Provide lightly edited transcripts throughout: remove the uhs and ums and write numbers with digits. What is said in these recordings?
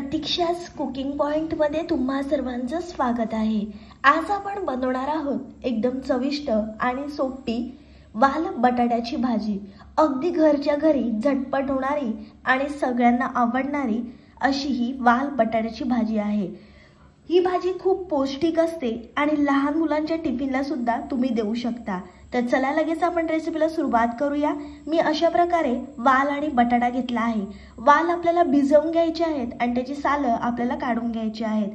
प्रतीक्षा's cooking पॉइंटमध्ये तुम्हा सर्वांचं स्वागत आहे। आज आपण बनवणार आहोत एकदम चविष्ट आणि सोपी वाल बटाट्याची भाजी। अगदी घरच्या घरी झटपट होणारी आणि सगळ्यांना आवडणारी अशी ही वाल बटाट्याची भाजी आहे। ही भाजी खूप पौष्टिक असते आणि लहान मुलांच्या टिफिनला सुद्धा तुम्ही देऊ शकता। तर चला लगेच आपण रेसिपीला सुरुवात करूया। मी अशा प्रकारे वाल आणि बटाटा घेतला आहे। वाल आपल्याला भिजवून घ्यायचे आहेत आणि त्याची सालं आपल्याला काढून घ्यायची आहेत।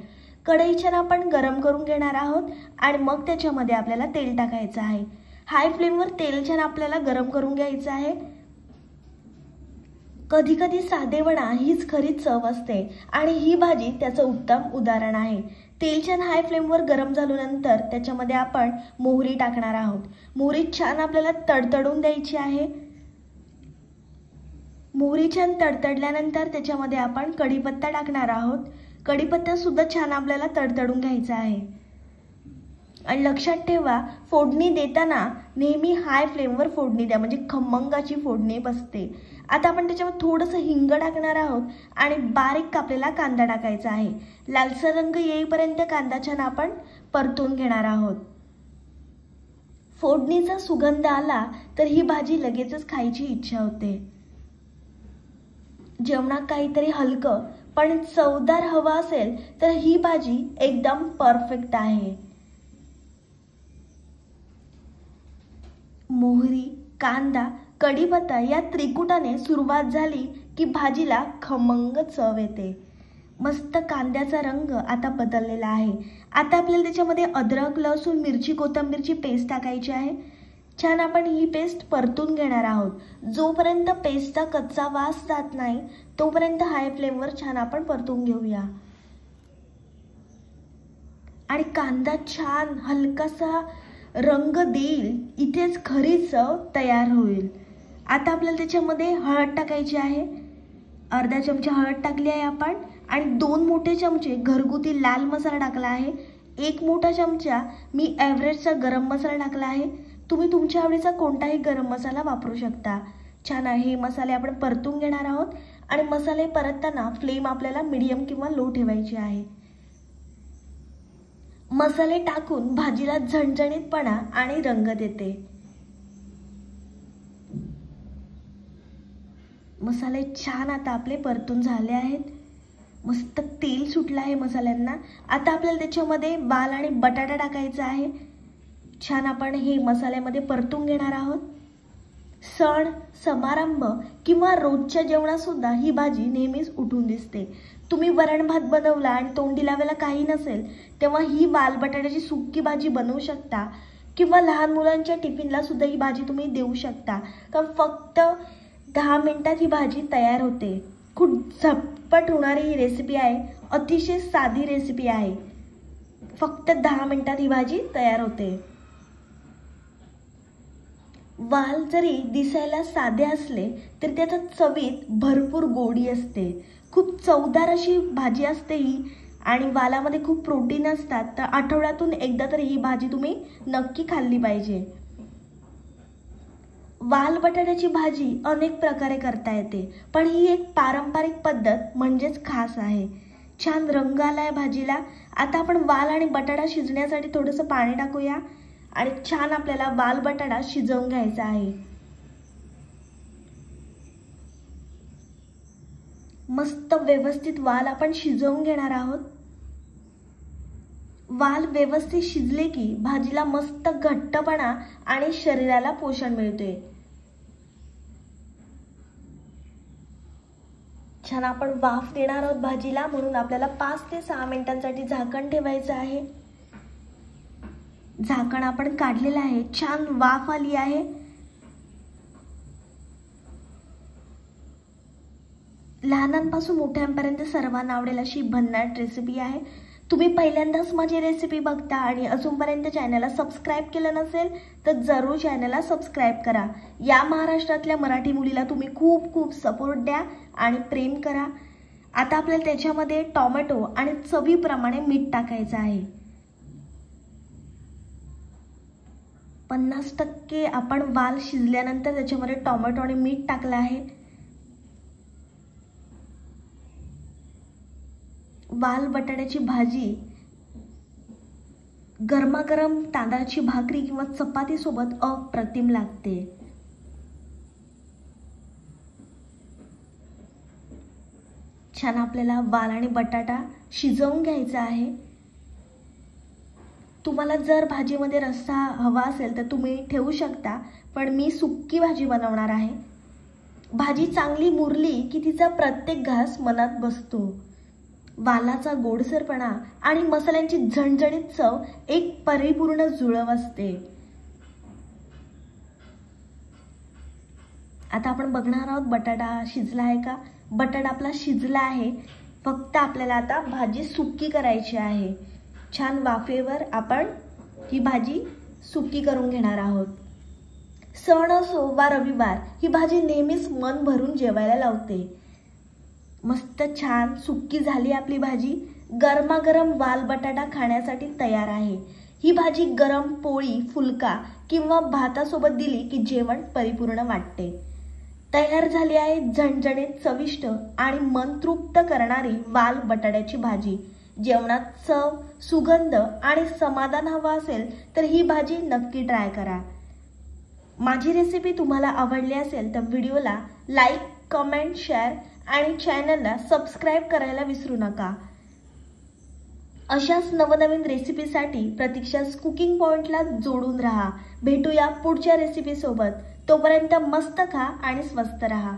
कढईच्या आपण गरम करून घेणार आहोत आणि मग त्याच्यामध्ये आपल्याला तेल टाकायचं आहे। हाय फ्लेमवर तेल छान आपल्याला गरम करून घ्यायचं आहे। कधी कधी साधेपणा हीच खरी चव असते आणि ही भाजी त्याचं उत्तम उदाहरण आहे। तेल छान हाय फ्लेमवर गरम झाल्यानंतर त्याच्यामध्ये आपण मोहरी टाकणार आहोत। मोहरी छान आपल्याला तडतडून द्यायची आहे। मोहरी छान तडतडल्यानंतर त्याच्यामध्ये आपण कढीपत्ता टाकणार आहोत। कढीपत्ता सुद्धा छान आपल्याला तडतडून घ्यायचा आहे। आणि लक्षात ठेवा, फोडणी देताना नेहमी हाय फ्लेमवर फोडणी द्या, म्हणजे खमंगाची फोडणी बसते। आता आपण त्याच्यावर थोडंसं हिंग टाकणार आहोत आणि बारीक कापलेला कांदा टाकायचा आहे। लालसर रंग येईपर्यंत कांदा छान आपण परतून घेणार आहोत। फोडणीचा सुगंध आला तर ही भाजी लगेचच खायची इच्छा होते। जेवणात काहीतरी हलकं पण चवदार हवं असेल तर ही भाजी एकदम परफेक्ट आहे। मोहरी, कांदा, कढीपत्ता या त्रिकुटाने सुरुवात झाली की भाजीला खमंग चव येते। मस्त कांद्याचा रंग आता बदललेला आहे। आता आपल्याला त्याच्यामध्ये अद्रक, लसूण, मिरची, कोथिंबीरची पेस्ट टाकायची आहे। छान आपण ही पेस्ट परतून घेणार आहोत। जोपर्यंत पेस्टचा कच्चा वास जात नाही तोपर्यंत हाय फ्लेमवर छान आपण परतून घेऊया। आणि कांदा छान हलकासा रंग देईल इथेच खरी चव तयार होईल। आता आपल्याला त्याच्यामध्ये हळद टाकायची आहे। अर्धा चमचा हळद टाकली आहे आपण आणि 2 मोठे चमचे घरगुती लाल मसाला टाकला आहे। 1 मोठा चमचा मी एव्हरेस्टचा गरम मसाला टाकला आहे। तुम्ही तुमच्या आवडीचा कोणताही गरम मसाला वापरू शकता। छान आहे, हे मसाले आपण परतून घेणार आहोत आणि मसाले परतताना फ्लेम आपल्याला मीडियम किंवा लो ठेवायची आहे। मसाले टाकून भाजीला झणझणीतपणा आणि रंग देते। मसाले छान आता आपले परतून झाले आहेत। मस्त तेल सुटलं आहे मसाल्यांना। आता आपल्याला त्याच्यामध्ये वाल आणि बटाटा टाकायचा आहे। छान आपण हे मसाल्यामध्ये परतून घेणार आहोत। सण समारंभ किंवा रोजच्या जेवणात सुद्धा ही भाजी नेहमीच उठून दिसते। तुम्ही वरण भात बनवला आणि तोंडी लावायला काही नसेल तेव्हा ही वाल बटाट्याची सुक्की भाजी बनवू शकता किंवा लहान मुलांच्या टिफिनला सुद्धा ही भाजी तुम्ही देऊ शकता। तर फक्त 10 मिनिटात ही भाजी तयार होते। खूप झटपट होणारी ही रेसिपी आहे। अतिशय साधी रेसिपी आहे। फक्त 10 मिनिटात ही भाजी तयार होते। वाल जरी दिसायला साधे असले तर त्याच्या चवीत भरपूर गोडी असते। खूप चवदार अशी भाजी असते ही आणि वालामध्ये खूप प्रोटीन असतात। तर आठवड्यातून एकदा तरी ही भाजी तुम्ही नक्की खाल्ली पाहिजे। वाल बटाट्याची भाजी अनेक प्रकारे करता येते पण ही एक पारंपरिक पद्धत म्हणजेच खास आहे। छान रंग आलाय भाजीला। आता आपण वाल आणि बटाटा शिजण्यासाठी थोडंसं पाणी टाकूया आणि छान आपल्याला वाल बटाटा शिजवून घ्यायचा आहे। मस्त व्यवस्थित वाल आपण शिजवून घेणार आहोत। वाल व्यवस्थित शिजले की भाजीला मस्त घट्टपणा आणि शरीराला पोषण मिळते। छान आपण वाफ देणार आहोत भाजीला, म्हणून आपल्याला 5 ते 6 मिनिटांसाठी झाकण ठेवायचं आहे। झाकण आपण काढलेलं आहे। छान वाफ आली आहे। लहानांपासून मोठ्यांपर्यंत सर्वांना आवडेल अशी भन्नाट रेसिपी आहे। तुम्ही पहिल्यांदाच माझी रेसिपी बघता आणि अजूनपर्यंत चॅनलला सबस्क्राइब केलं नसेल तर जरूर चॅनलला सबस्क्राइब करा। या महाराष्ट्रातल्या मराठी मुलीला तुम्ही खूप खूप सपोर्ट द्या आणि प्रेम करा। आता आपल्याला त्याच्यामध्ये टोमॅटो आणि चवीप्रमाणे मीठ टाकायचं आहे। 50% आपण वाल शिजल्यानंतर त्याच्यामध्ये टोमॅटो आणि मीठ टाकलं आहे। वाल बटाट्याची भाजी गरमागरम तांदळाची भाकरी किंवा चपाती सोबत अप्रतिम लागते। छान आपल्याला वाल आणि बटाटा शिजवून घ्यायचा आहे। तुम्हाला जर भाजीमध्ये रस्सा हवा असेल तर तुम्ही ठेवू शकता, पण मी सुक्की भाजी बनवणार आहे। भाजी चांगली मुरली की तिचा प्रत्येक घास मनात बसतो। वालाचा गोडसरपणा आणि मसाल्यांची झणझणीत चव एक परिपूर्ण जुळव असते। आता आपण बघणार आहोत बटाटा शिजला आहे का। बटाटा आपला शिजला आहे, फक्त आपल्याला आता भाजी सुक्की करायची आहे। छान वाफेवर आपण ही भाजी सुक्की करून घेणार आहोत। सण असो वा रविवार, ही भाजी नेहमीच मन भरून जेवायला लावते। मस्त छान सुक्की झाली आपली भाजी। गरमागरम वाल बटाटा खाण्यासाठी तयार आहे। ही भाजी गरम पोळी, फुलका किंवा भातासोबत दिली की जेवण परिपूर्ण वाटते। तयार झाली आहे झणझणीत, चविष्ट आणि मन तृप्त करणारी वाल बटाट्याची भाजी। जेवणात चव, सुगंध आणि समाधान हवा असेल तर ही भाजी नक्की ट्राय करा। माझी रेसिपी तुम्हाला आवडली असेल तर व्हिडिओला लाईक, कमेंट, शेअर आणि चॅनलला सबस्क्राइब करायला विसरू नका। अशाच नवनवीन रेसिपीसाठी प्रतीक्षा's कुकिंग पॉइंटला जोडून राहा। भेटूया पुढच्या रेसिपी सोबत। तोपर्यंत मस्त खा आणि स्वस्थ रहा।